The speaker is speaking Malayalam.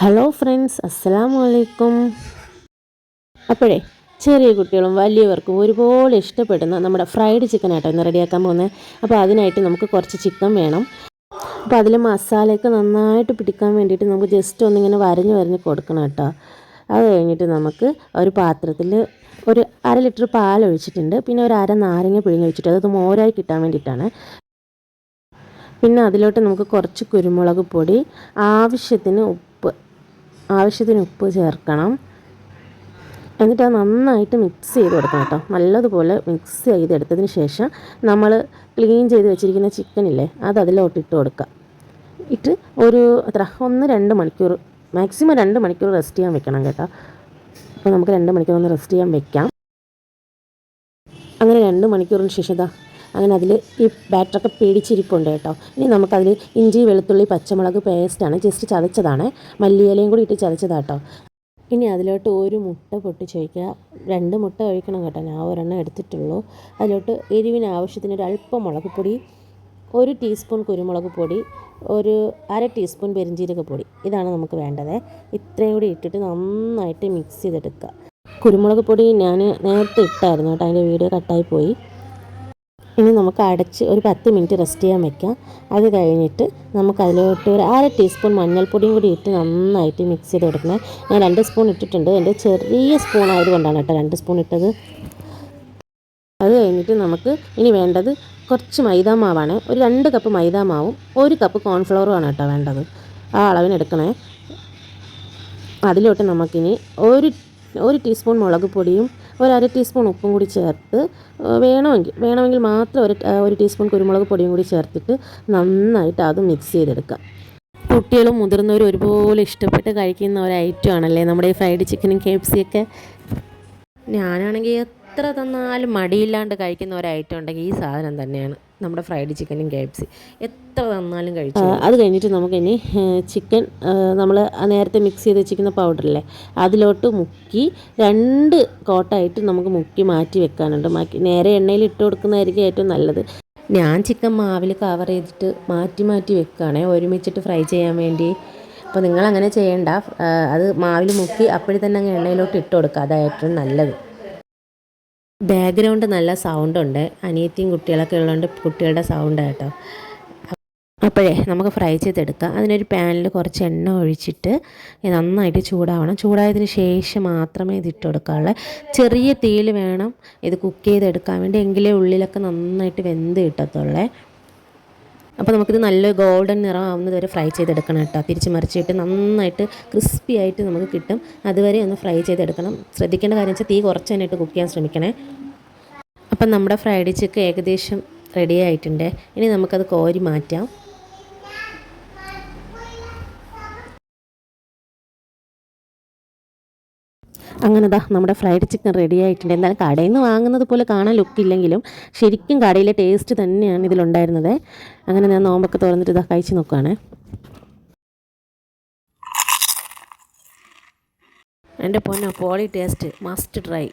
ഹലോ ഫ്രണ്ട്സ്, അസ്സലാമു അലൈക്കും. അപ്പോഴേ ചെറിയ കുട്ടികളും വലിയവർക്കും ഒരുപോലെ ഇഷ്ടപ്പെടുന്ന നമ്മുടെ ഫ്രൈഡ് ചിക്കൻ ആട്ടോ ഇന്ന് റെഡിയാക്കാൻ പോകുന്നത്. അപ്പോൾ അതിനായിട്ട് നമുക്ക് കുറച്ച് ചിക്കൻ വേണം. അപ്പോൾ അതിൽ മസാലയൊക്കെ നന്നായിട്ട് പിടിക്കാൻ വേണ്ടിയിട്ട് നമുക്ക് ജസ്റ്റ് ഒന്നിങ്ങനെ വരഞ്ഞ് കൊടുക്കണം കേട്ടോ. അത് കഴിഞ്ഞിട്ട് നമുക്ക് ഒരു പാത്രത്തിൽ ഒരു 1/2 ലിറ്റർ പാൽ ഒഴിച്ചിട്ടുണ്ട്. പിന്നെ ഒരു അര നാരങ്ങ പിഴിഞ്ഞ് ഒഴിച്ചിട്ട് അത് മോരായി കിട്ടാൻ വേണ്ടിയിട്ടാണ്. പിന്നെ അതിലോട്ട് നമുക്ക് കുറച്ച് കുരുമുളക് പൊടി, ആവശ്യത്തിന് ഉപ്പ് ചേർക്കണം. എന്നിട്ട് അത് നന്നായിട്ട് മിക്സ് ചെയ്ത് കൊടുക്കണം കേട്ടോ. നല്ലതുപോലെ മിക്സ് ചെയ്തെടുത്തതിന് ശേഷം നമ്മൾ ക്ലീൻ ചെയ്ത് വെച്ചിരിക്കുന്ന ചിക്കനില്ലേ അത് അതിലോട്ട് ഇട്ട് കൊടുക്കുക. ഒരു 1-2 മണിക്കൂർ, മാക്സിമം 2 മണിക്കൂർ റെസ്റ്റ് ചെയ്യാൻ വെക്കണം കേട്ടോ. അപ്പോൾ നമുക്ക് 2 മണിക്കൂർ ഒന്ന് റെസ്റ്റ് ചെയ്യാൻ വെക്കാം. അങ്ങനെ 2 മണിക്കൂറിന് ശേഷം അങ്ങനെ അതിൽ ഈ ബാറ്ററൊക്കെ പിടിച്ചിരിപ്പുണ്ട് കേട്ടോ. ഇനി നമുക്കതിൽ ഇഞ്ചി, വെളുത്തുള്ളി, പച്ചമുളക് പേസ്റ്റാണ്, ജസ്റ്റ് ചതച്ചതാണ്, മല്ലിയിലയും കൂടി ഇട്ട് ചതച്ചതാട്ടോ. ഇനി അതിലോട്ട് ഒരു മുട്ട പൊട്ടിച്ചൊഴിക്കുക. 2 മുട്ട ഒഴിക്കണം കേട്ടോ, ഞാൻ ഒരെണ്ണം എടുത്തിട്ടുള്ളൂ. അതിലോട്ട് എരിവിന് ആവശ്യത്തിന് ഒരു അല്പം മുളക് പൊടി, 1 ടീസ്പൂൺ കുരുമുളക് പൊടി, ഒരു 1/2 ടീസ്പൂൺ പെരിഞ്ജീരകപ്പൊടി, ഇതാണ് നമുക്ക് വേണ്ടത്. ഇത്രയും കൂടി ഇട്ടിട്ട് നന്നായിട്ട് മിക്സ് ചെയ്തെടുക്കുക. കുരുമുളക് പൊടി ഞാൻ നേരത്തെ ഇട്ടായിരുന്നു കേട്ടോ, അതിൻ്റെ വീഡിയോ കട്ടായി പോയി. ഇനി നമുക്ക് അടച്ച് ഒരു 10 മിനിറ്റ് റെസ്റ്റ് ചെയ്യാൻ വെക്കാം. അത് കഴിഞ്ഞിട്ട് നമുക്ക് അതിലോട്ട് ഒരു 1/2 ടീസ്പൂൺ മഞ്ഞൾപ്പൊടിയും കൂടി ഇട്ട് നന്നായിട്ട് മിക്സ് ചെയ്ത് കൊടുക്കണം. ഞാൻ 2 സ്പൂൺ ഇട്ടിട്ടുണ്ട്, എൻ്റെ ചെറിയ സ്പൂൺ ആയതുകൊണ്ടാണ് കേട്ടോ 2 സ്പൂൺ ഇട്ടത്. അത് കഴിഞ്ഞിട്ട് നമുക്ക് ഇനി വേണ്ടത് കുറച്ച് മൈദാമാവാണ്. ഒരു 2 കപ്പ് മൈദാമാവും 1 കപ്പ് കോൺഫ്ലവറുമാണ് കേട്ടോ വേണ്ടത്. ആ അളവിനെടുക്കണേ. അതിലോട്ട് നമുക്കിനി ഒരു ടീസ്പൂൺ മുളക് പൊടിയും 1/2 ടീസ്പൂൺ ഉപ്പും കൂടി ചേർത്ത്, വേണമെങ്കിൽ മാത്രം ഒരു ടീസ്പൂൺ കുരുമുളക് പൊടിയും കൂടി ചേർത്തിട്ട് നന്നായിട്ട് അത് മിക്സ് ചെയ്തെടുക്കാം. കുട്ടികളും മുതിർന്നവരും ഒരുപോലെ ഇഷ്ടപ്പെട്ട് കഴിക്കുന്ന ഒരു ഐറ്റം ആണല്ലേ നമ്മുടെ ഈ ഫ്രൈഡ് ചിക്കനും KFC ഒക്കെ. ഞാനാണെങ്കിൽ എത്ര തന്നാലും മടിയില്ലാണ്ട് കഴിക്കുന്ന ഒരു ഐറ്റം ഉണ്ടെങ്കിൽ ഈ സാധനം തന്നെയാണ്, നമ്മുടെ ഫ്രൈഡ് ചിക്കനും KFC. എത്ര തന്നാലും കഴിച്ചു. അത് കഴിഞ്ഞിട്ട് നമുക്കിനി ചിക്കൻ നമ്മൾ നേരത്തെ മിക്സ് ചെയ്ത് വെച്ചിരിക്കുന്ന പൗഡറില്ലേ അതിലോട്ട് മുക്കി 2 കോട്ടായിട്ട് നമുക്ക് മുക്കി മാറ്റി വെക്കാനുണ്ട്. നേരെ എണ്ണയിൽ ഇട്ട് കൊടുക്കുന്നതായിരിക്കും ഏറ്റവും നല്ലത്. ഞാൻ ചിക്കൻ മാവിൽ കവർ ചെയ്തിട്ട് മാറ്റി വെക്കുകയാണേ, ഒരുമിച്ചിട്ട് ഫ്രൈ ചെയ്യാൻ വേണ്ടി. അപ്പോൾ നിങ്ങളങ്ങനെ ചെയ്യേണ്ട, അത് മാവിൽ മുക്കി അപ്പോഴേ തന്നെ അങ്ങ് എണ്ണയിലോട്ട് ഇട്ട് കൊടുക്കുക, അതായിട്ടും നല്ലത്. ബാക്ക്ഗ്രൗണ്ട് നല്ല സൗണ്ടുണ്ട്, അനിയത്തിയും കുട്ടികളൊക്കെ ഉള്ളതുകൊണ്ട് കുട്ടികളുടെ സൗണ്ട് കേട്ടോ. അപ്പോഴേ നമുക്ക് ഫ്രൈ ചെയ്തെടുക്കാം. അതിനൊരു പാനിൽ കുറച്ച് എണ്ണ ഒഴിച്ചിട്ട് നന്നായിട്ട് ചൂടായതിന് ശേഷം മാത്രമേ ഇതിട്ട് കൊടുക്കാവുള്ളൂ. ചെറിയ തീയിൽ വേണം ഇത് കുക്ക് ചെയ്തെടുക്കാൻ വേണ്ടി, എങ്കിലേ ഉള്ളിലൊക്കെ നന്നായിട്ട് വെന്ത് കിട്ടത്തുള്ളേ. അപ്പോൾ നമുക്കിത് നല്ല ഗോൾഡൻ നിറം ആവുന്നത് വരെ ഫ്രൈ ചെയ്തെടുക്കണം കേട്ടോ. തിരിച്ച് മറിച്ചിട്ട് നന്നായിട്ട് ക്രിസ്പി ആയിട്ട് നമുക്ക് കിട്ടും. അതുവരെ ഒന്ന് ഫ്രൈ ചെയ്തെടുക്കണം. ശ്രദ്ധിക്കേണ്ട കാര്യം വെച്ചാൽ തീ കുറച്ച് തന്നെ ഇട്ട് കുക്ക് ചെയ്യാൻ ശ്രമിക്കണേ. അപ്പം നമ്മുടെ ഫ്രൈഡ് ചിക്കൻ ഏകദേശം റെഡി ആയിട്ടുണ്ട്. ഇനി നമുക്കത് കോരി മാറ്റാം. അങ്ങനെ നമ്മുടെ ഫ്രൈഡ് ചിക്കൻ റെഡി ആയിട്ടുണ്ട്. എന്തായാലും കടയിൽ നിന്ന് വാങ്ങുന്നത് പോലെ കാണാൻ ലുക്കില്ലെങ്കിലും ശരിക്കും കടയിലെ ടേസ്റ്റ് തന്നെയാണ് ഇതിലുണ്ടായിരുന്നത്. അങ്ങനെ ഞാൻ നോമ്പൊക്കെ തുറന്നിട്ട് കഴിച്ച് നോക്കുകയാണ്. എൻ്റെ പൊന്നോ, പോളി ടേസ്റ്റ്, മസ്റ്റ് ട്രൈ.